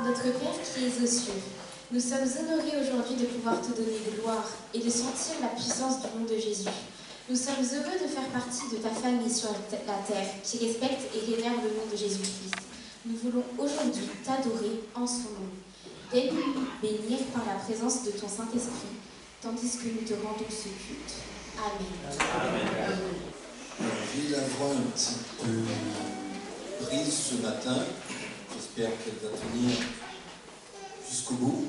Notre Père qui es aux cieux, nous sommes honorés aujourd'hui de pouvoir te donner gloire et de sentir la puissance du nom de Jésus. Nous sommes heureux de faire partie de ta famille sur la terre qui respecte et vénère le nom de Jésus-Christ. Nous voulons aujourd'hui t'adorer en son nom. Aide-nous bénir par la présence de ton Saint-Esprit, tandis que nous te rendons ce culte. Amen. Amen. J'ai la voix un petit peu prise ce matin. J'espère qu'elle va tenir jusqu'au bout.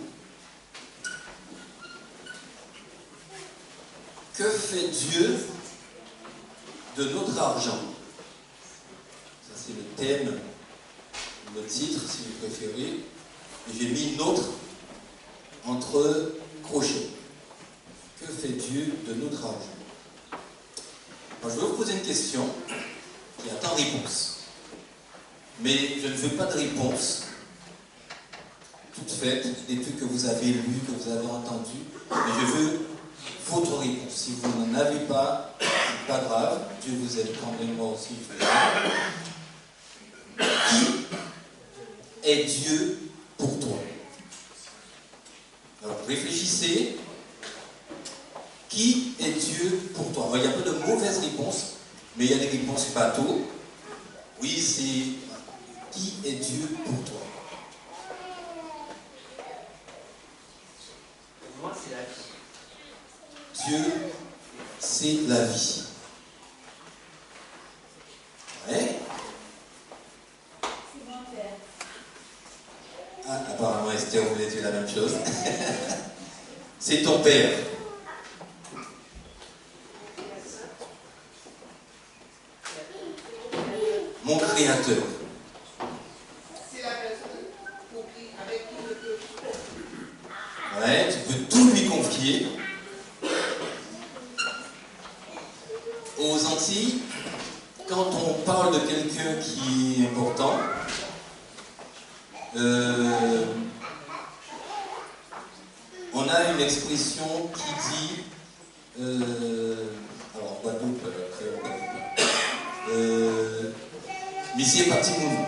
Que fait Dieu de notre argent? Ça, c'est le thème, le titre, si vous préférez. Et j'ai mis notre entre crochets. Que fait Dieu de notre argent? Alors, je vais vous poser une question qui attend réponse. Mais je ne veux pas de réponse toute faite, des trucs que vous avez lus, que vous avez entendus. Mais je veux votre réponse. Si vous n'en avez pas, c'est pas grave. Dieu vous aide quand même, moi aussi. Qui est Dieu pour toi? Alors réfléchissez. Qui est Dieu pour toi? Alors, il n'y a pas de mauvaises réponses, mais il y a des réponses bateaux. Oui, c'est qui est Dieu pour toi? Pour moi, c'est la vie. Dieu, c'est la vie. Ouais? C'est mon père. Ah, apparemment, Esther voulait dire la même chose. C'est ton père. Mon créateur. C'est la personne avec qui je peux. Ouais, tu peux tout lui confier. Aux Antilles, quand on parle de quelqu'un qui est important, on a une expression qui dit, alors Guadeloupe, Monsieur Patimounou,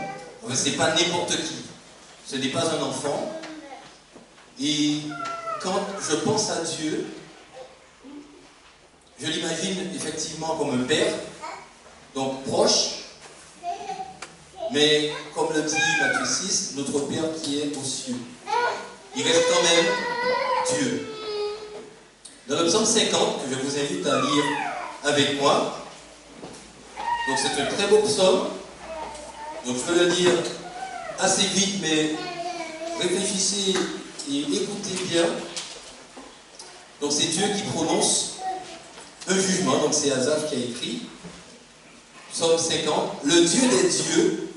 c'est pas n'importe qui, ce n'est pas un enfant. Et quand je pense à Dieu, je l'imagine effectivement comme un père, donc proche, mais comme le dit Matthieu 6, notre Père qui est aux cieux. Il reste quand même Dieu. Dans le psaume 50, que je vous invite à lire avec moi, donc c'est un très beau psaume, donc je vais le lire assez vite, mais réfléchissez et écoutez bien. Donc c'est Dieu qui prononce un jugement, donc c'est Asaph qui a écrit, psaume 50, le Dieu des dieux,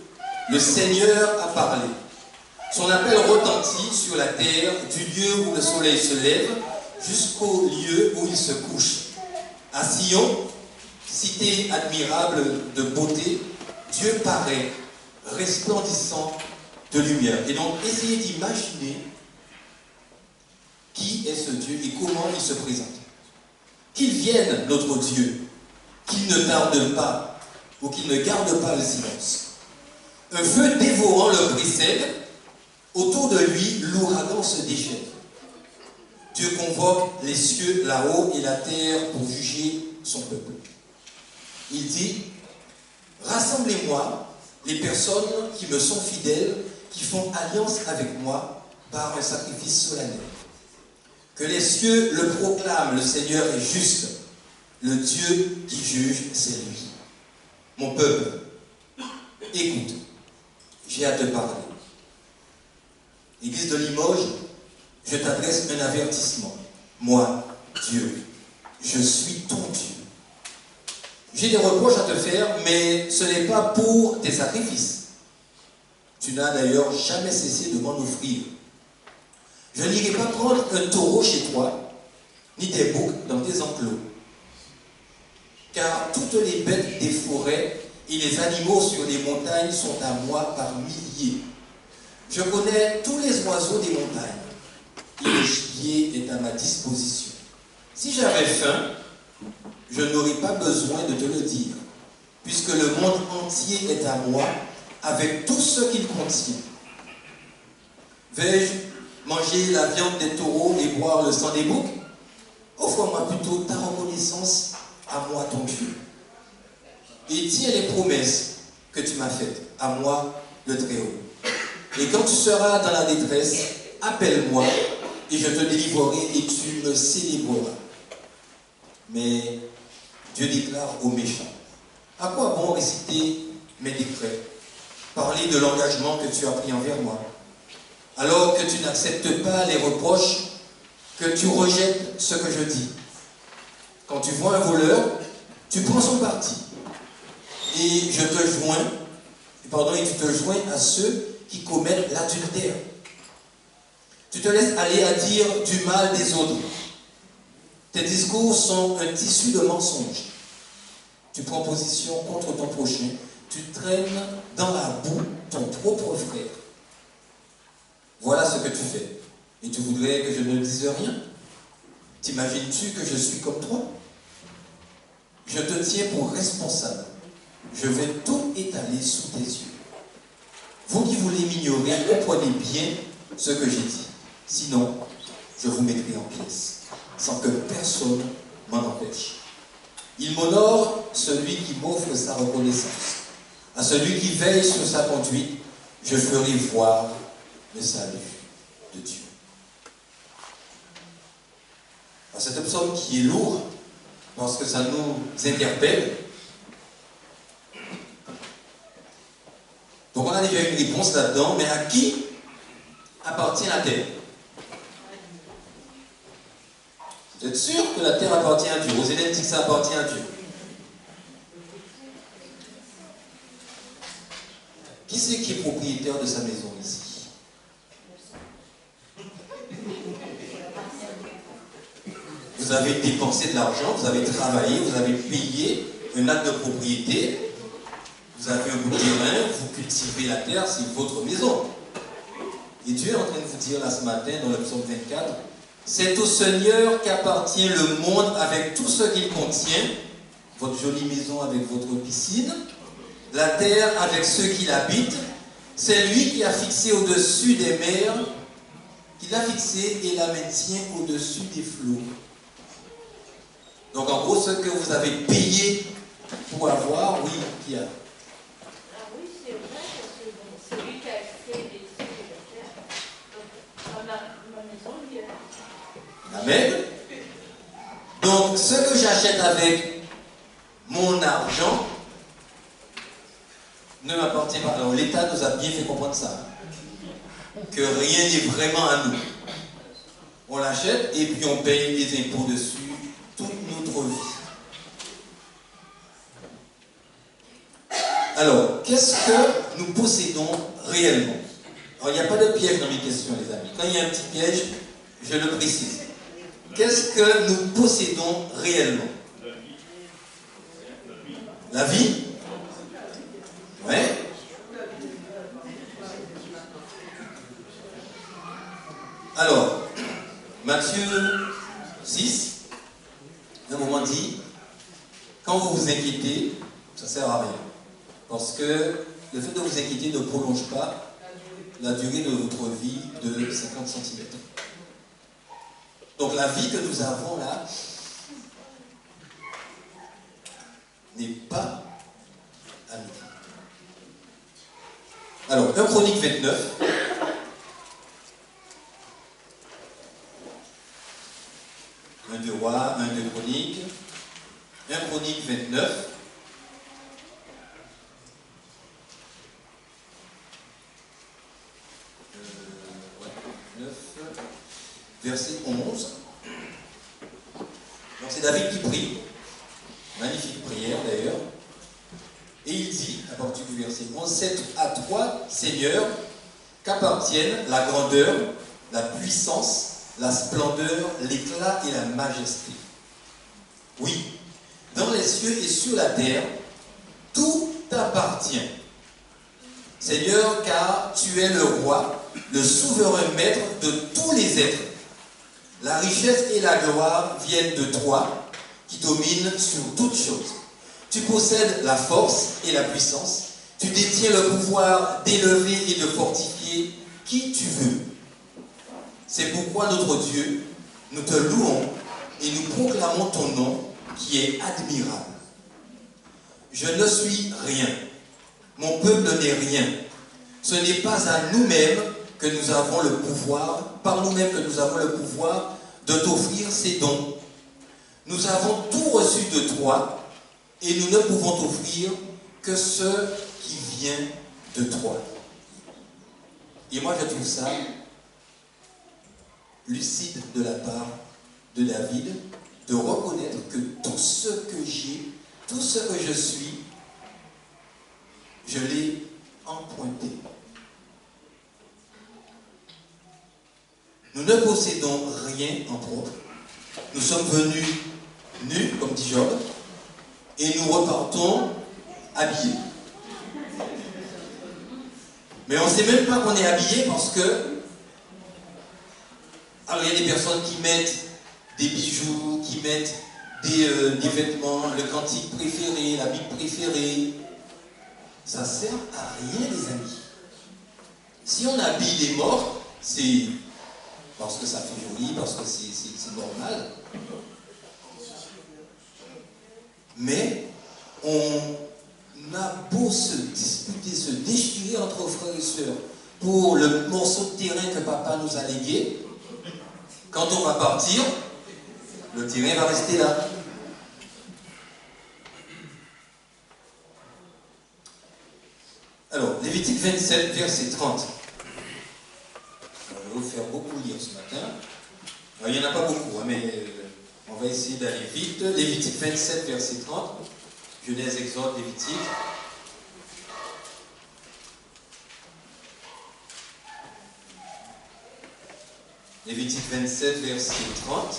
le Seigneur a parlé. Son appel retentit sur la terre, du lieu où le soleil se lève, jusqu'au lieu où il se couche. À Sion, cité admirable de beauté, Dieu paraît, resplendissant de lumière. Et donc, essayez d'imaginer qui est ce Dieu et comment il se présente. Qu'il vienne, notre Dieu, qu'il ne tarde pas ou qu'il ne garde pas le silence. Un feu dévorant le précède, autour de lui, l'ouragan se déchaîne. Dieu convoque les cieux là-haut et la terre pour juger son peuple. Il dit, rassemblez-moi les personnes qui me sont fidèles, qui font alliance avec moi par un sacrifice solennel. Que les cieux le proclament, le Seigneur est juste. Le Dieu qui juge, c'est lui. Mon peuple, écoute, j'ai à te parler. Église de Limoges, je t'adresse un avertissement. Moi, Dieu, je suis ton Dieu. J'ai des reproches à te faire, mais ce n'est pas pour tes sacrifices. Tu n'as d'ailleurs jamais cessé de m'en offrir. Je n'irai pas prendre un taureau chez toi, ni des boucs dans tes enclos. Car toutes les bêtes des forêts et les animaux sur les montagnes sont à moi par milliers. Je connais tous les oiseaux des montagnes, et le gibier est à ma disposition. Si j'avais faim, je n'aurais pas besoin de te le dire, puisque le monde entier est à moi, avec tout ce qu'il contient. Vais-je manger la viande des taureaux et boire le sang des boucs? Offre-moi plutôt ta reconnaissance à moi, ton Dieu. Et tiens les promesses que tu m'as faites, à moi, le Très-Haut. Et quand tu seras dans la détresse, appelle-moi et je te délivrerai et tu me célébreras. Mais Dieu déclare aux méchants: à quoi bon réciter mes décrets, parler de l'engagement que tu as pris envers moi, alors que tu n'acceptes pas les reproches, que tu rejettes ce que je dis? Quand tu vois un voleur, tu prends son parti. Et tu te joins à ceux qui commettent l'adultère. Tu te laisses aller à dire du mal des autres. Tes discours sont un tissu de mensonges. Tu prends position contre ton prochain. Tu traînes dans la boue ton propre frère. Voilà ce que tu fais. Et tu voudrais que je ne dise rien? T'imagines-tu que je suis comme toi? Je te tiens pour responsable. Je vais tout étaler sous tes yeux. Vous qui voulez m'ignorer, comprenez bien ce que j'ai dit. Sinon, je vous mettrai en pièces, sans que personne m'en empêche. Il m'honore celui qui m'offre sa reconnaissance. À celui qui veille sur sa conduite, je ferai voir le salut de Dieu. C'est un psaume qui est lourd, parce que ça nous interpelle. Donc on a déjà une réponse là-dedans, mais à qui appartient la terre? Vous êtes sûr que la terre appartient à Dieu? Roséline dit que ça appartient à Dieu. Qui c'est qui est propriétaire de sa maison ici? Vous avez dépensé de l'argent, vous avez travaillé, vous avez payé un acte de propriété. Vous avez un bout de terrain, vous cultivez la terre, c'est votre maison. Et Dieu est en train de vous dire là ce matin, dans le psaume 24, c'est au Seigneur qu'appartient le monde avec tout ce qu'il contient, votre jolie maison avec votre piscine, la terre avec ceux qui l'habitent. C'est lui qui a fixé au-dessus des mers, qui l'a fixé et la maintient au-dessus des flots. Donc en gros, ce que vous avez payé pour avoir, oui, qui a. Oui, c'est vrai, parce que c'est lui qui a fait les cieux et la terre. Donc, ma maison, lui, Amen. Donc, ce que j'achète avec mon argent ne m'appartient pas. Alors, l'État nous a bien fait comprendre ça. Que rien n'est vraiment à nous. On l'achète et puis on paye des impôts dessus toute notre vie. Alors, qu'est-ce que nous possédons réellement? Alors, il n'y a pas de piège dans mes questions, les amis. Quand il y a un petit piège, je le précise. Qu'est-ce que nous possédons réellement? La vie? Oui. Alors, Matthieu 6, à un moment dit, quand vous vous inquiétez, ça ne sert à rien. Parce que le fait de vous inquiéter ne prolonge pas la durée de votre vie de 50 cm. Donc la vie que nous avons là n'est pas à nous. Alors, 1 Chronique 29. Un de Rois, un de Chronique. 1 Chronique 29. Verset 11. Donc c'est David qui prie. Magnifique prière d'ailleurs. Et il dit, à partir du verset 11, c'est à toi, Seigneur, qu'appartiennent la grandeur, la puissance, la splendeur, l'éclat et la majesté. Oui, dans les cieux et sur la terre, tout t'appartient. Seigneur, car tu es le roi, le souverain maître de tous les êtres. La richesse et la gloire viennent de toi, qui domine sur toutes choses. Tu possèdes la force et la puissance. Tu détiens le pouvoir d'élever et de fortifier qui tu veux. C'est pourquoi notre Dieu, nous te louons et nous proclamons ton nom qui est admirable. Je ne suis rien. Mon peuple n'est rien. Ce n'est pas à nous-mêmes que nous avons le pouvoir, par nous-mêmes que nous avons le pouvoir de t'offrir ces dons. Nous avons tout reçu de toi et nous ne pouvons t'offrir que ce qui vient de toi. Et moi je trouve ça lucide de la part de David de reconnaître que tout ce que j'ai, tout ce que je suis, je l'ai emprunté. Nous ne possédons rien en propre. Nous sommes venus nus, comme dit Job, et nous repartons habillés. Mais on ne sait même pas qu'on est habillé parce que... Alors il y a des personnes qui mettent des bijoux, qui mettent des vêtements, le cantique préféré, la Bible préférée. Ça sert à rien, les amis. Si on habille les morts, c'est parce que ça fait joli, parce que c'est normal. Mais on a beau se disputer, se déchirer entre frères et sœurs pour le morceau de terrain que papa nous a légué, quand on va partir, le terrain va rester là. Alors, Lévitique 27, verset 30. Je vais vous faire beaucoup lire ce matin. Alors, il n'y en a pas beaucoup, hein, mais on va essayer d'aller vite. Lévitique 27, verset 30. Genèse, Exode, Lévitique. Lévitique 27, verset 30.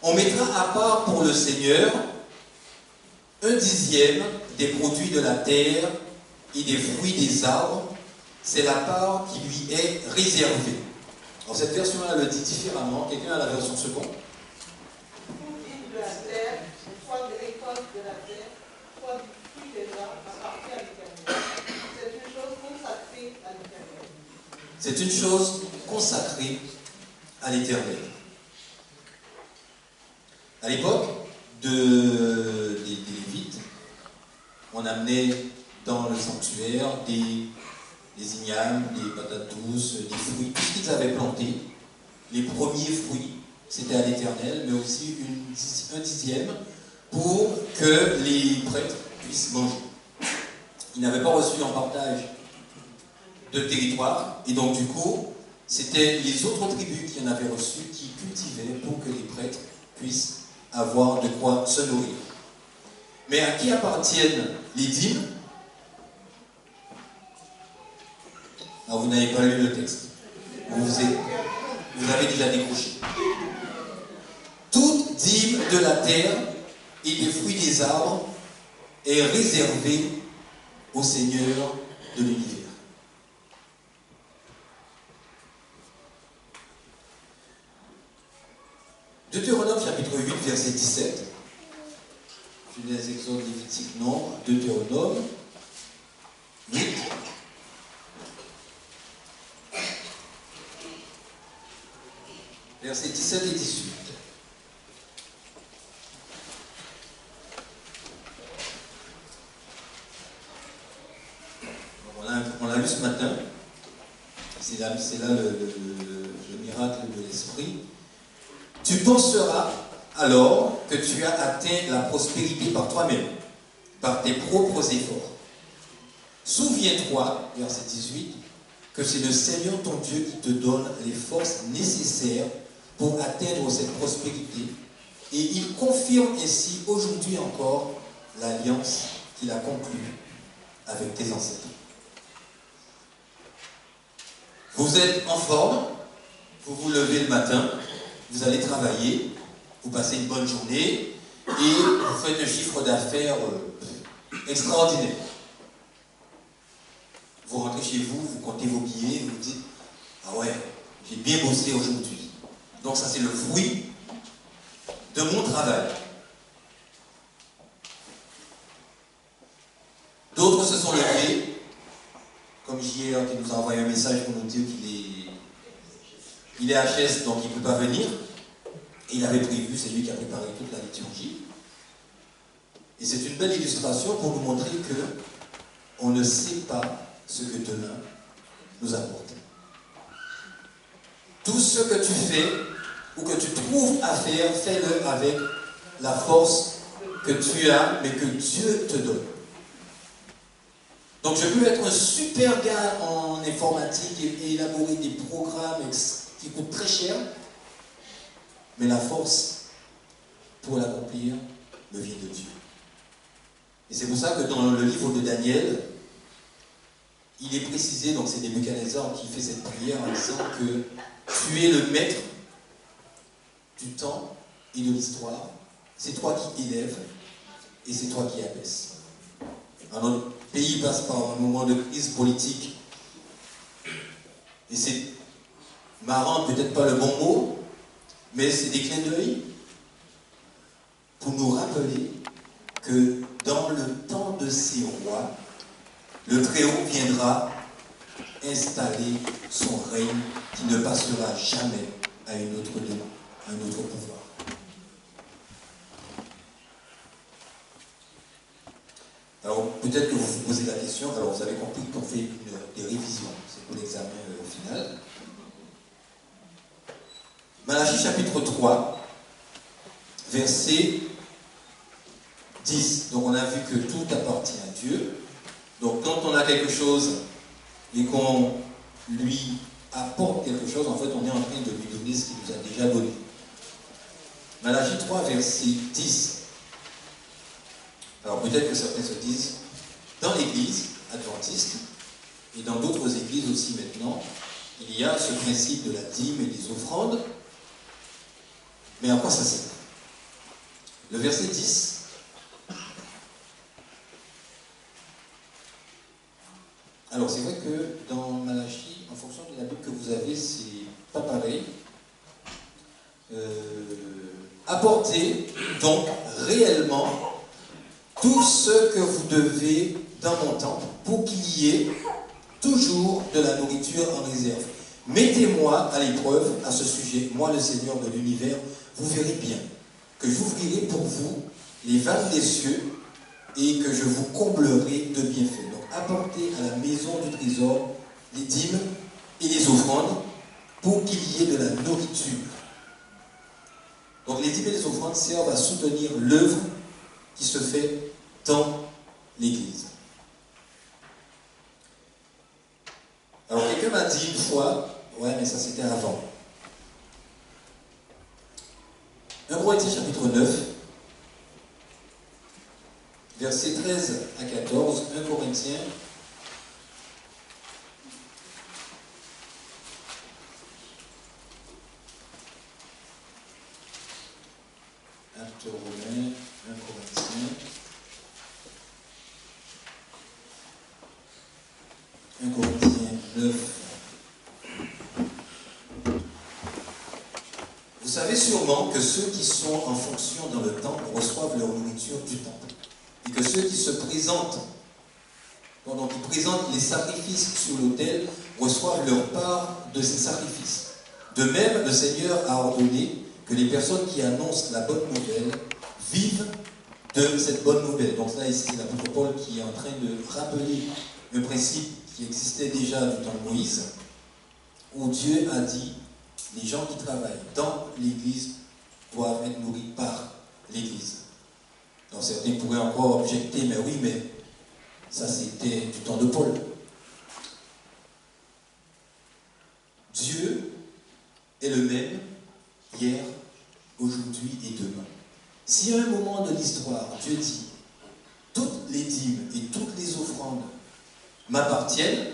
On mettra à part pour le Seigneur 1/10 des produits de la terre et des fruits des arbres. C'est la part qui lui est réservée. Alors cette version-là le dit différemment. Quelqu'un a la version seconde? De la terre, soit de l'écorce de la terre, soit du fruit des arbres, appartient à l'Éternel. C'est une chose consacrée à l'Éternel. C'est une chose consacrée à l'Éternel. À l'époque des Lévites, on amenait dans le sanctuaire des ignames, des patates douces, des fruits, tout ce qu'ils avaient planté. Les premiers fruits, c'était à l'Éternel, mais aussi 1/10 pour que les prêtres puissent manger. Ils n'avaient pas reçu en partage de territoire, et donc du coup, c'était les autres tribus qui en avaient reçu, qui cultivaient pour que les prêtres puissent avoir de quoi se nourrir. Mais à qui appartiennent les dîmes? Alors vous n'avez pas lu le texte. Vous avez déjà décroché. Toute dîme de la terre et des fruits des arbres est réservée au Seigneur de l'univers. Deutéronome chapitre 8, verset 17. Genèse, Exode, Lévitique, Nombre, Deutéronome 8. Versets 17 et 18. On l'a lu ce matin. C'est là le miracle de l'esprit. Tu penseras alors que tu as atteint la prospérité par toi-même, par tes propres efforts. Souviens-toi, verset 18, que c'est le Seigneur ton Dieu qui te donne les forces nécessaires pour atteindre cette prospérité, et il confirme ainsi aujourd'hui encore l'alliance qu'il a conclue avec tes ancêtres. Vous êtes en forme, vous vous levez le matin, vous allez travailler, vous passez une bonne journée et vous faites un chiffre d'affaires extraordinaire. Vous rentrez chez vous, vous comptez vos billets, vous vous dites « Ah ouais, j'ai bien bossé aujourd'hui. » Donc ça c'est le fruit de mon travail. D'autres se sont levés, comme JR qui nous a envoyé un message pour nous dire qu'il est HS, donc il ne peut pas venir. Et il avait prévu, c'est lui qui a préparé toute la liturgie. Et c'est une belle illustration pour nous montrer que on ne sait pas ce que demain nous apporte. Tout ce que tu fais ou que tu trouves à faire, fais-le avec la force que tu as, mais que Dieu te donne. Donc je peux être un super gars en informatique et élaborer des programmes qui coûtent très cher, mais la force pour l'accomplir me vient de Dieu. Et c'est pour ça que dans le livre de Daniel, il est précisé, donc c'est Nebuchadnezzar qui fait cette prière en disant que tu es le maître du temps et de l'histoire, c'est toi qui élèves et c'est toi qui abaisse. Alors, notre pays passe par un moment de crise politique et c'est marrant, peut-être pas le bon mot, mais c'est des clins d'œil pour nous rappeler que dans le temps de ces rois, le Très-Haut viendra installer son règne qui ne passera jamais à un autre pouvoir. Alors peut-être que vous vous posez la question, alors vous avez compris qu'on fait des révisions, c'est pour l'examen final. Malachie chapitre 3, verset 10. Donc on a vu que tout appartient à Dieu. Donc quand on a quelque chose et qu'on lui apporte quelque chose, en fait on est en train de lui donner ce qu'il nous a déjà donné. Malachie 3, verset 10. Alors peut-être que certains se disent, dans l'église adventiste, et dans d'autres églises aussi maintenant, il y a ce principe de la dîme et des offrandes, mais à quoi ça sert? Le verset 10, alors c'est vrai que dans Malachie, en fonction de la Bible que vous avez, c'est pas pareil. Apportez donc réellement tout ce que vous devez dans mon temple pour qu'il y ait toujours de la nourriture en réserve. Mettez-moi à l'épreuve à ce sujet, moi le Seigneur de l'univers, vous verrez bien que j'ouvrirai pour vous les vannes des cieux et que je vous comblerai de bienfaits. Donc apportez à la maison du trésor les dîmes et les offrandes pour qu'il y ait de la nourriture. Donc les dîmes et les offrandes servent à soutenir l'œuvre qui se fait dans l'Église. Alors quelqu'un m'a dit une fois, ouais mais ça c'était avant. 1 Corinthiens chapitre 9, versets 13 à 14, 1 Corinthiens Actes Romains, 1 Corinthiens 1 Corinthiens 9. Vous savez sûrement que ceux qui sont en fonction dans le temple reçoivent leur nourriture du temple. Et que ceux qui se présentent, donc ils présentent les sacrifices sur l'autel, reçoivent leur part de ces sacrifices. De même, le Seigneur a ordonné que les personnes qui annoncent la bonne nouvelle vivent de cette bonne nouvelle. Donc là, ici, c'est l'apôtre Paul qui est en train de rappeler un principe qui existait déjà du temps de Moïse, où Dieu a dit, les gens qui travaillent dans l'Église doivent être nourris par l'Église. Donc certains pourraient encore objecter, mais oui, mais ça c'était du temps de Paul. Dieu est le même hier, aujourd'hui et demain. Si à un moment de l'histoire, Dieu dit, toutes les dîmes et toutes les offrandes m'appartiennent,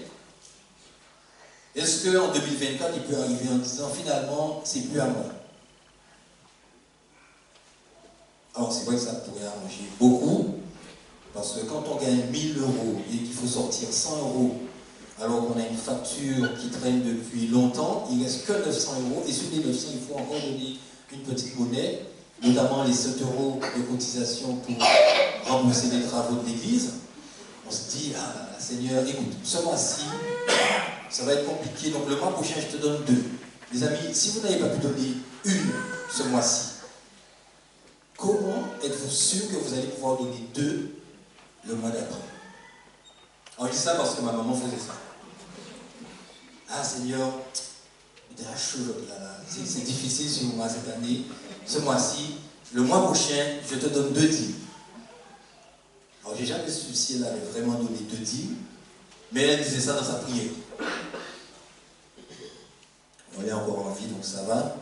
est-ce qu'en 2024, il peut arriver en disant finalement, c'est plus à moi? Alors c'est vrai que ça pourrait arranger beaucoup, parce que quand on gagne 1000 € et qu'il faut sortir 100 €, alors qu'on a une facture qui traîne depuis longtemps, il ne reste que 900 €, et sur les 900, il faut encore donner une petite monnaie, notamment les 7 € de cotisation pour rembourser les travaux de l'église. On se dit, ah Seigneur, écoute, ce mois-ci, ça va être compliqué, donc le mois prochain, je te donne 2. Les amis, si vous n'avez pas pu donner une ce mois-ci, comment êtes-vous sûr que vous allez pouvoir donner 2 le mois d'après? Alors je dis ça parce que ma maman faisait ça. Ah Seigneur, c'était la chose là. C'est difficile sur moi cette année. Ce mois-ci, le mois prochain, je te donne 2 dîmes. Alors j'ai jamais su si elle avait vraiment donné 2 dîmes, mais elle disait ça dans sa prière. On est encore en vie, donc ça va.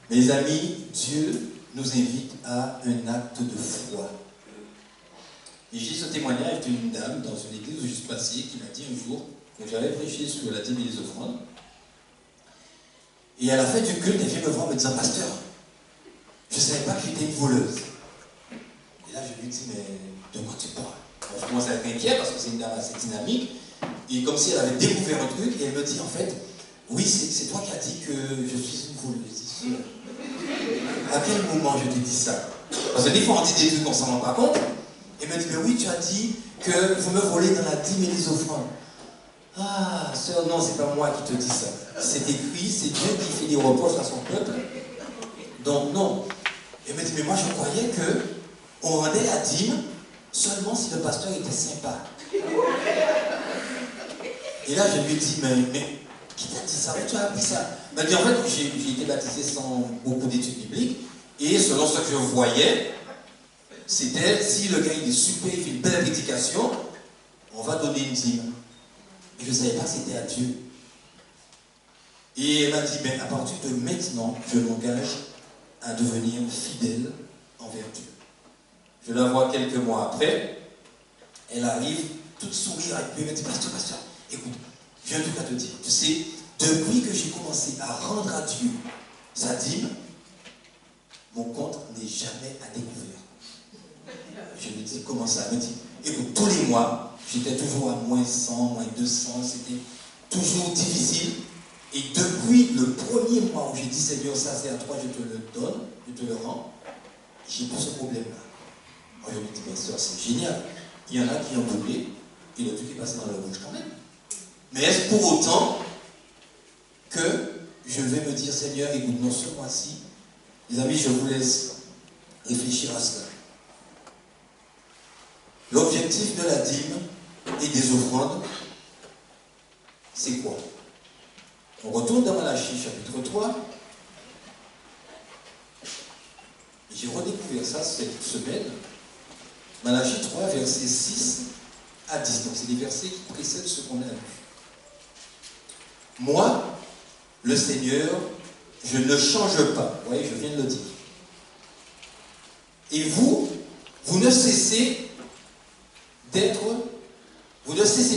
Mes amis, Dieu nous invite à un acte de foi. Et j'ai ce témoignage d'une dame dans une église où je suis passé qui m'a dit un jour, quand j'avais prêché sur la dîme et les offrandes, et à la fin du culte, elle vient me voir me disant, pasteur, je ne savais pas que j'étais une voleuse. Et là, je lui dis, mais de quoi tu parles? Alors, je commence à être inquiet parce que c'est une dame assez dynamique, et comme si elle avait découvert un truc, et elle me dit, en fait, oui, c'est toi qui as dit que je suis une voleuse. À quel moment je t'ai dit ça? Parce que des fois, on dit des trucs qu'on ne s'en rend pas compte. Elle me dit, mais oui, tu as dit que vous me volez dans la dîme et les offrandes. Ah, sœur, non, c'est pas moi qui te dis ça. C'est écrit, c'est Dieu qui fait des reproches à son peuple. Donc, non. Elle me dit, mais moi, je croyais que on rendait la dîme seulement si le pasteur était sympa. Et là, je lui dis, mais qui t'a dit ça? Tu as appris ça? Elle m'a dit, en fait, j'ai été baptisé sans beaucoup d'études bibliques. Et selon ce que je voyais, c'était, si le gars il est super, il fait une belle prédication, on va donner une dîme. Et je ne savais pas que c'était à Dieu. Et elle m'a dit, ben, à partir de maintenant, je m'engage à devenir fidèle envers Dieu. Je la vois quelques mois après, elle arrive, toute sourire avec lui, elle me dit, pasteur, écoute, j'ai un truc à te dire. Tu sais, depuis que j'ai commencé à rendre à Dieu sa dîme, mon compte n'est jamais à découvert. Je lui dis, comment ça? Elle me dit, écoute, tous les mois, j'étais toujours à moins 100, moins 200, c'était toujours difficile. Et depuis le premier mois où j'ai dit, Seigneur, ça c'est à toi, je te le donne, je te le rends, j'ai plus ce problème-là. Moi, je lui dis, bien sûr, c'est génial. Il y en a qui ont doublé, et le truc est passé dans le rouge quand même. Mais est-ce pour autant que je vais me dire, Seigneur, écoute, non, ce mois-ci, les amis, je vous laisse réfléchir à cela. L'objectif de la dîme et des offrandes, c'est quoi? On retourne dans Malachie, chapitre 3. J'ai redécouvert ça cette semaine. Malachie 3, versets 6 à 10. Donc c'est des versets qui précèdent ce qu'on a lu. Moi, le Seigneur, je ne change pas. Vous voyez, je viens de le dire. Et vous, vous ne cessez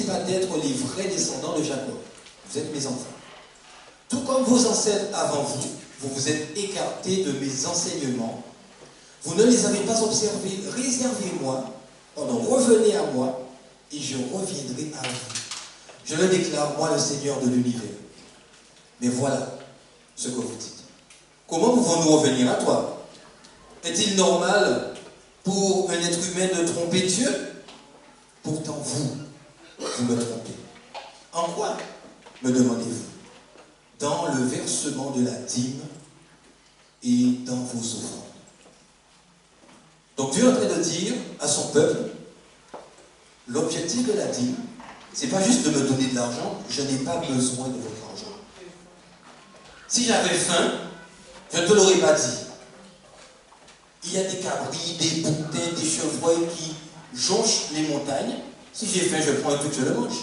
pas d'être les vrais descendants de Jacob. Vous êtes mes enfants. Tout comme vos ancêtres avant vous, vous vous êtes écartés de mes enseignements. Vous ne les avez pas observés. Réservez-moi, revenez à moi, et je reviendrai à vous. Je le déclare, moi, le Seigneur de l'univers. Mais voilà ce que vous dites. Comment pouvons-nous revenir à toi? Est-il normal pour un être humain de tromper Dieu? Pourtant, vous me trompez. En quoi, me demandez-vous? Dans le versement de la dîme et dans vos offrandes. Donc Dieu est en train de dire à son peuple, l'objectif de la dîme, c'est pas juste de me donner de l'argent, je n'ai pas besoin de votre argent. Si j'avais faim, je ne te l'aurais pas dit. Il y a des cabris, des boutins, des chevreuils qui jonchent les montagnes. Si j'ai faim, je prends un truc, je le mange.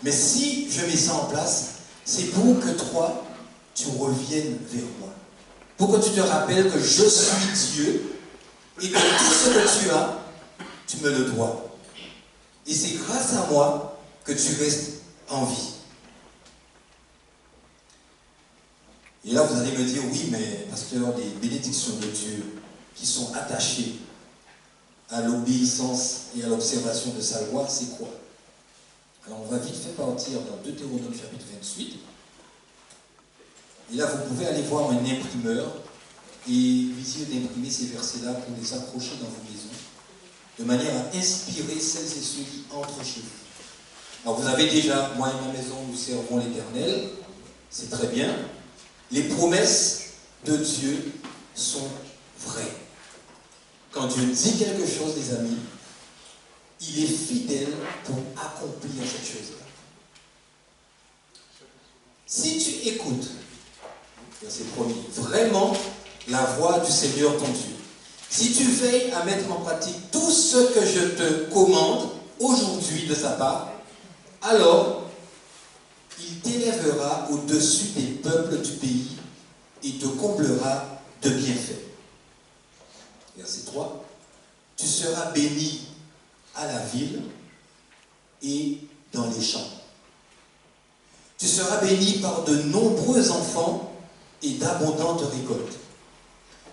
Mais si je mets ça en place, c'est pour que toi, tu reviennes vers moi. Pour que tu te rappelles que je suis Dieu et que tout ce que tu as, tu me le dois. Et c'est grâce à moi que tu restes en vie. Et là, vous allez me dire, oui, mais pasteur, les bénédictions de Dieu qui sont attachées à l'obéissance et à l'observation de sa loi, c'est quoi? Alors, on va vite faire partir dans Deutéronome chapitre 28. Et là, vous pouvez aller voir un imprimeur et essayer d'imprimer ces versets-là pour les accrocher dans vos maisons. de manière à inspirer celles et ceux qui entrent chez vous. Alors vous avez déjà, moi et ma maison, nous servons l'Éternel, c'est très bien. Les promesses de Dieu sont vraies. Quand Dieu dit quelque chose, les amis, il est fidèle pour accomplir cette chose-là. Si tu écoutes, verset 1er, vraiment la voix du Seigneur ton Dieu, si tu veilles à mettre en pratique tout ce que je te commande aujourd'hui de sa part, alors il t'élèvera au-dessus des peuples du pays et te comblera de bienfaits. Verset 3. Tu seras béni à la ville et dans les champs. Tu seras béni par de nombreux enfants et d'abondantes récoltes.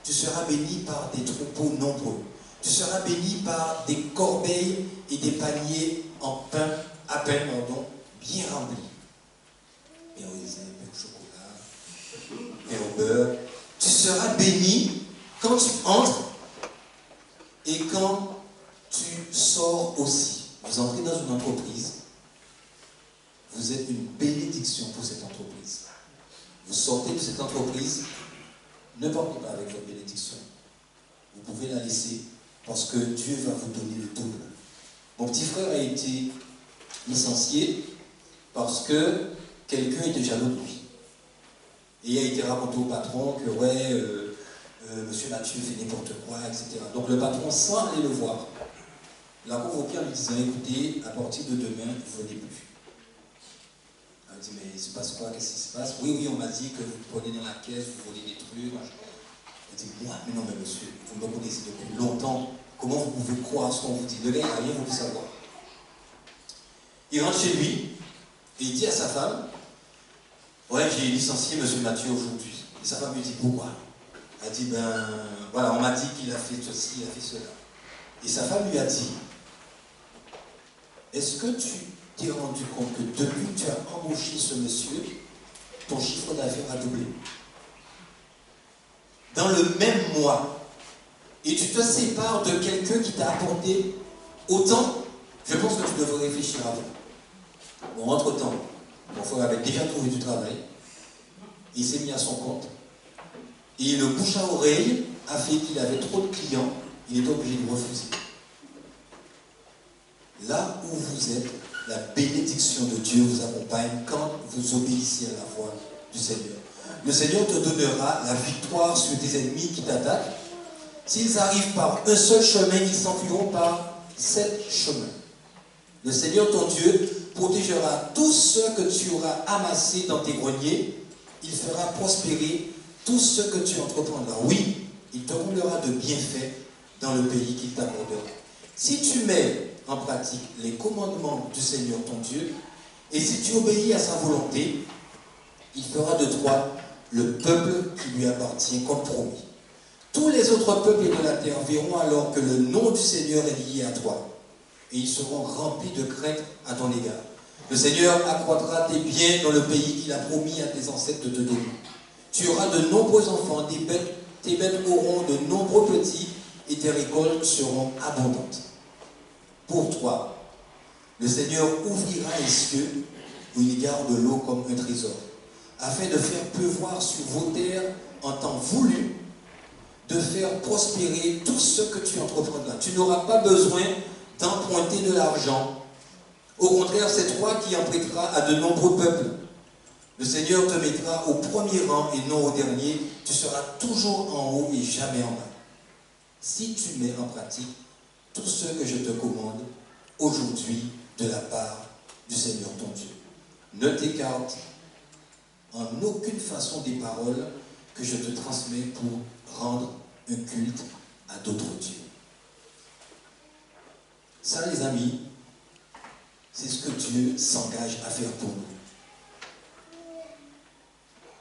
Tu seras béni par des troupeaux nombreux. Tu seras béni par des corbeilles et des paniers en pain à peine bien remplis. Pain au raisin, pain au chocolat, pain au beurre. Tu seras béni quand tu entres et quand tu sors aussi. Vous entrez dans une entreprise, vous êtes une bénédiction pour cette entreprise. Vous sortez de cette entreprise, ne partez pas avec votre bénédiction. Vous pouvez la laisser parce que Dieu va vous donner le double. Mon petit frère a été licencié parce que quelqu'un était jaloux de lui. Et il a été raconté au patron que monsieur Mathieu fait n'importe quoi, etc. Donc le patron, sans aller le voir, l'a convoqué en lui disant, écoutez, à partir de demain, vous ne venez plus. Elle dit, mais il se passe quoi? Qu'est-ce qui se passe? Oui, on m'a dit que vous prenez dans la caisse, vous volez des trucs. Elle dit, moi, mais non, mais monsieur, vous me connaissez depuis longtemps. Comment vous pouvez croire ce qu'on vous dit? Le gars, il n'a rien voulu savoir. Il rentre chez lui et il dit à sa femme, ouais, j'ai licencié monsieur Mathieu aujourd'hui. Et sa femme lui dit, pourquoi? Elle dit, ben, voilà, on m'a dit qu'il a fait ceci, il a fait cela. Et sa femme lui a dit, est-ce que tu t'es rendu compte que depuis que tu as embauché ce monsieur, ton chiffre d'affaires a doublé? Dans le même mois, et tu te sépares de quelqu'un qui t'a apporté autant, je pense que tu devrais réfléchir avant. Bon, entre-temps, mon frère avait déjà trouvé du travail, il s'est mis à son compte, et le bouche à oreille a fait qu'il avait trop de clients, il est obligé de refuser. Là où vous êtes, la bénédiction de Dieu vous accompagne quand vous obéissez à la voix du Seigneur. Le Seigneur te donnera la victoire sur tes ennemis qui t'attaquent. S'ils arrivent par un seul chemin, ils s'enfuiront par 7 chemins. Le Seigneur ton Dieu protégera tout ce que tu auras amassé dans tes greniers. Il fera prospérer tout ce que tu entreprendras. Oui, il te comblera de bienfaits dans le pays qu'il t'accordera. Si tu mets en pratique les commandements du Seigneur ton Dieu, et si tu obéis à sa volonté, il fera de toi le peuple qui lui appartient comme promis. Tous les autres peuples de la terre verront alors que le nom du Seigneur est lié à toi, et ils seront remplis de crainte à ton égard. Le Seigneur accroîtra tes biens dans le pays qu'il a promis à tes ancêtres de te donner. Tu auras de nombreux enfants, tes bêtes auront de nombreux petits, et tes récoltes seront abondantes. Pour toi, le Seigneur ouvrira les cieux où il garde l'eau comme un trésor, afin de faire pleuvoir sur vos terres en temps voulu, de faire prospérer tout ce que tu entreprendras. Tu n'auras pas besoin d'emprunter de l'argent. Au contraire, c'est toi qui en prêteras à de nombreux peuples. Le Seigneur te mettra au premier rang et non au dernier. Tu seras toujours en haut et jamais en bas. Si tu mets en pratique tout ce que je te commande aujourd'hui de la part du Seigneur ton Dieu. Ne t'écarte en aucune façon des paroles que je te transmets pour rendre un culte à d'autres dieux. Ça, les amis, c'est ce que Dieu s'engage à faire pour nous.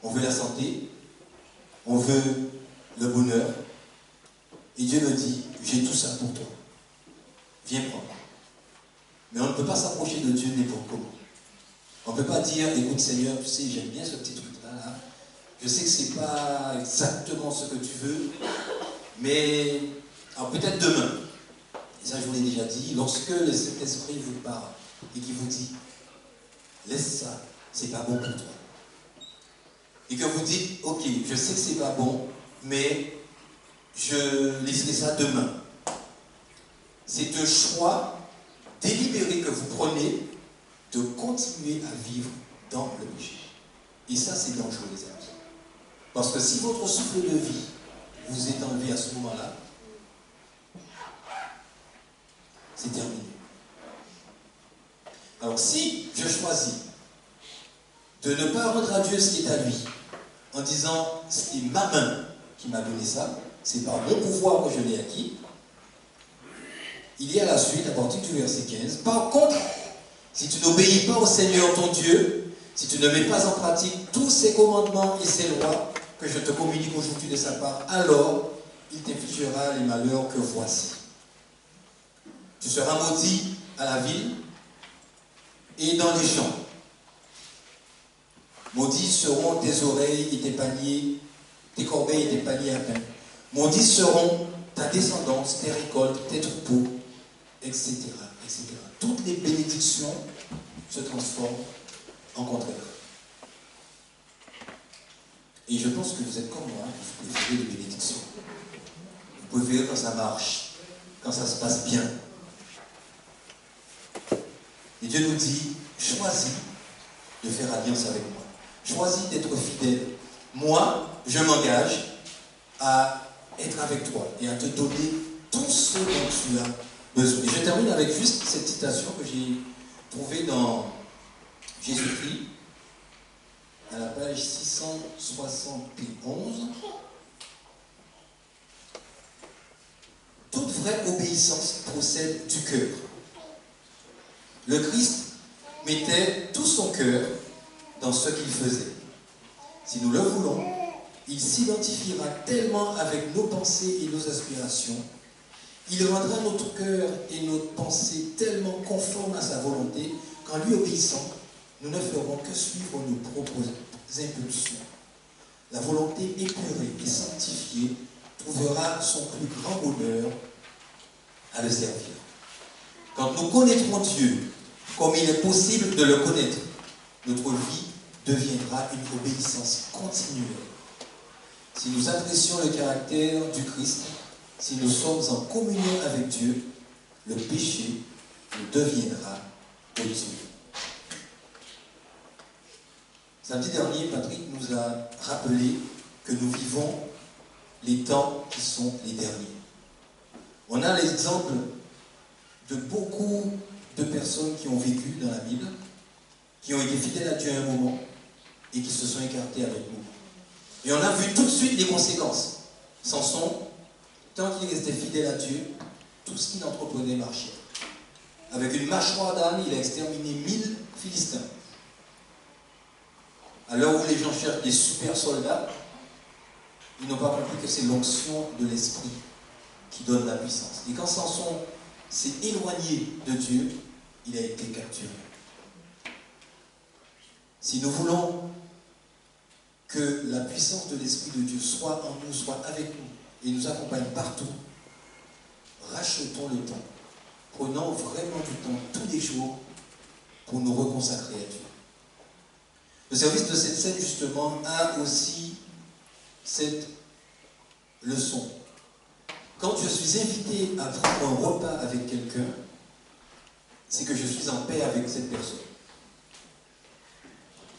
On veut la santé, on veut le bonheur, et Dieu me dit, j'ai tout ça pour toi. Viens prendre. Mais on ne peut pas s'approcher de Dieu n'importe comment. On ne peut pas dire, écoute Seigneur, tu sais, j'aime bien ce petit truc-là, là. Je sais que ce n'est pas exactement ce que tu veux, mais alors peut-être demain. Et ça je vous l'ai déjà dit, lorsque le Saint-Esprit vous parle et qu'il vous dit, laisse ça, c'est pas bon pour toi. Et que vous dites, ok, je sais que c'est pas bon, mais je laisserai ça demain. C'est un choix délibéré que vous prenez de continuer à vivre dans le péché. Et ça, c'est dangereux, les amis. Parce que si votre souffle de vie vous est enlevé à ce moment-là, c'est terminé. Alors, si je choisis de ne pas rendre à Dieu ce qui est à lui, en disant, c'est ma main qui m'a donné ça, c'est par mon pouvoir que je l'ai acquis, il y a la suite, à partir du verset 15. Par contre, si tu n'obéis pas au Seigneur ton Dieu, si tu ne mets pas en pratique tous ses commandements et ses lois que je te communique aujourd'hui de sa part, alors il t'infligera les malheurs que voici. Tu seras maudit à la ville et dans les champs. Maudits seront tes oreilles et tes paniers, tes corbeilles et tes paniers à pain. Maudits seront ta descendance, tes récoltes, tes troupeaux, etc., etc. Toutes les bénédictions se transforment en contraire. Et je pense que vous êtes comme moi, vous préférez les bénédictions. Vous préférez quand ça marche, quand ça se passe bien. Et Dieu nous dit, choisis de faire alliance avec moi. Choisis d'être fidèle. Moi, je m'engage à être avec toi et à te donner tout ce dont tu as besoin. Et je termine avec juste cette citation que j'ai trouvée dans Jésus-Christ, à la page 671. Toute vraie obéissance procède du cœur. Le Christ mettait tout son cœur dans ce qu'il faisait. Si nous le voulons, il s'identifiera tellement avec nos pensées et nos aspirations. Il rendra notre cœur et notre pensée tellement conformes à sa volonté qu'en lui obéissant, nous ne ferons que suivre nos propres impulsions. La volonté épurée et sanctifiée trouvera son plus grand bonheur à le servir. Quand nous connaîtrons Dieu comme il est possible de le connaître, notre vie deviendra une obéissance continuelle. Si nous apprécions le caractère du Christ, si nous sommes en communion avec Dieu, le péché nous deviendra odieux. Samedi dernier, Patrick nous a rappelé que nous vivons les temps qui sont les derniers. On a l'exemple de beaucoup de personnes qui ont vécu dans la Bible, qui ont été fidèles à Dieu à un moment et qui se sont écartés avec nous. Et on a vu tout de suite les conséquences. Samson, tant qu'il restait fidèle à Dieu, tout ce qu'il entreprenait marchait. Avec une mâchoire d'âne, il a exterminé 1000 Philistins. À l'heure où les gens cherchent des super soldats, ils n'ont pas compris que c'est l'onction de l'esprit qui donne la puissance. Et quand Samson s'est éloigné de Dieu, il a été capturé. Si nous voulons que la puissance de l'Esprit de Dieu soit en nous, soit avec nous, et nous accompagne partout, rachetons le temps. Prenons vraiment du temps tous les jours pour nous reconsacrer à Dieu. Le service de cette scène, justement, a aussi cette leçon. Quand je suis invité à prendre un repas avec quelqu'un, c'est que je suis en paix avec cette personne.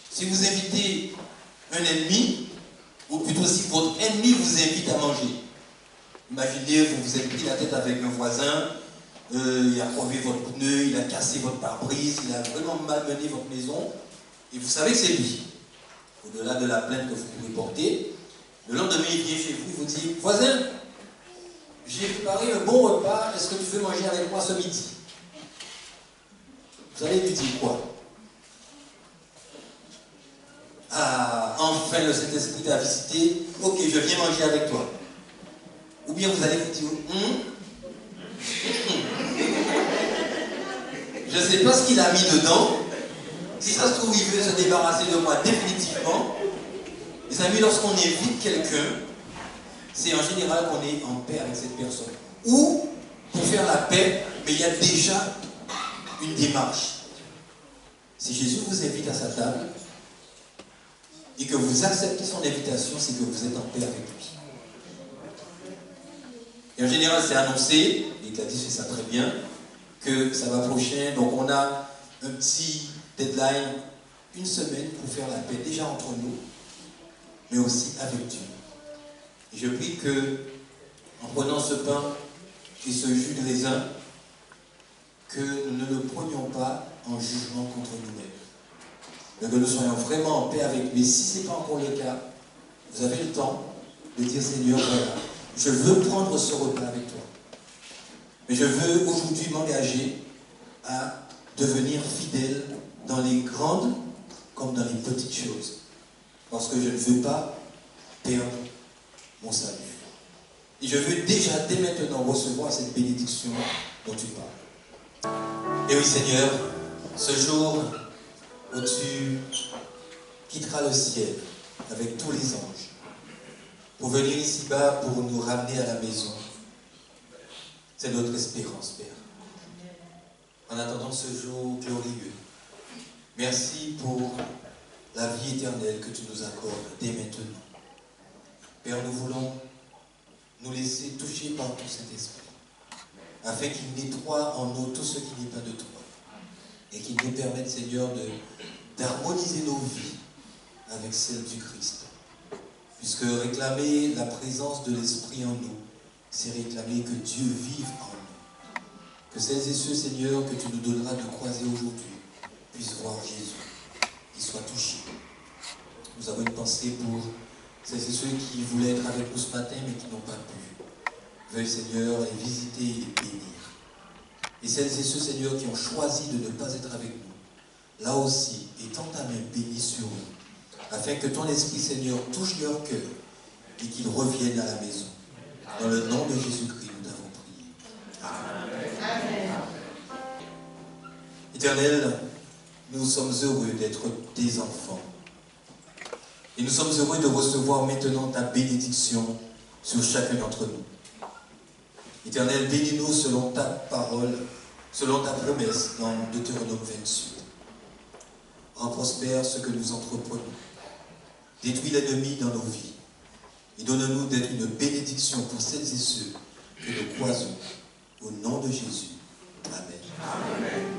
Si vous invitez un ennemi, ou plutôt si votre ennemi vous invite à manger, imaginez, vous vous êtes pris la tête avec un voisin, il a crevé votre pneu, il a cassé votre pare-brise, il a vraiment malmené votre maison, et vous savez que c'est lui. Au-delà de la plainte que vous pouvez porter, le lendemain il vient chez vous, il vous dit, voisin, j'ai préparé un bon repas, est-ce que tu veux manger avec moi ce midi? Vous allez lui dire quoi? Ah, enfin le Saint-Esprit t'a visité, ok, je viens manger avec toi. Ou bien vous allez vous dire, je ne sais pas ce qu'il a mis dedans, si ça se trouve il veut se débarrasser de moi définitivement. Les amis, lorsqu'on invite quelqu'un, c'est en général qu'on est en paix avec cette personne. Ou, pour faire faire la paix, mais il y a déjà une démarche. Si Jésus vous invite à sa table et que vous acceptez son invitation, c'est que vous êtes en paix avec lui. Et en général, c'est annoncé, et Gladys fait ça très bien, que ça va prochain. Donc on a un petit deadline, une semaine pour faire la paix déjà entre nous, mais aussi avec Dieu. Et je prie que, en prenant ce pain et ce jus de raisin, que nous ne le prenions pas en jugement contre nous-mêmes, mais que nous soyons vraiment en paix avec lui. Si ce n'est pas encore le cas, vous avez le temps de dire Seigneur, voilà, je veux prendre ce repas avec toi. Mais je veux aujourd'hui m'engager à devenir fidèle dans les grandes comme dans les petites choses. Parce que je ne veux pas perdre mon salut. Et je veux déjà dès maintenant recevoir cette bénédiction dont tu parles. Et oui Seigneur, ce jour où tu quitteras le ciel avec tous les anges pour venir ici-bas pour nous ramener à la maison, c'est notre espérance, Père. En attendant ce jour glorieux, merci pour la vie éternelle que tu nous accordes dès maintenant. Père, nous voulons nous laisser toucher par ton Saint-Esprit, afin qu'il nettoie en nous tout ce qui n'est pas de toi, et qu'il nous permette, Seigneur, d'harmoniser nos vies avec celle du Christ. Puisque réclamer la présence de l'Esprit en nous, c'est réclamer que Dieu vive en nous. Que celles et ceux, Seigneur, que tu nous donneras de croiser aujourd'hui, puissent voir Jésus, qu'ils soient touchés. Nous avons une pensée pour celles et ceux qui voulaient être avec nous ce matin, mais qui n'ont pas pu. Veuille, Seigneur, les visiter et les bénir. Et celles et ceux, Seigneur, qui ont choisi de ne pas être avec nous, là aussi, étends ta main bénie sur eux, afin que ton Esprit, Seigneur, touche leur cœur et qu'ils reviennent à la maison. Dans le nom de Jésus-Christ, nous t'avons prié. Amen. Éternel, nous sommes heureux d'être tes enfants. Et nous sommes heureux de recevoir maintenant ta bénédiction sur chacun d'entre nous. Éternel, bénis-nous selon ta parole, selon ta promesse dans Deutéronome 28. Rends prospère ce que nous entreprenons. Détruis l'ennemi dans nos vies. Et donne-nous d'être une bénédiction pour celles et ceux que nous croisons. Au nom de Jésus. Amen. Amen.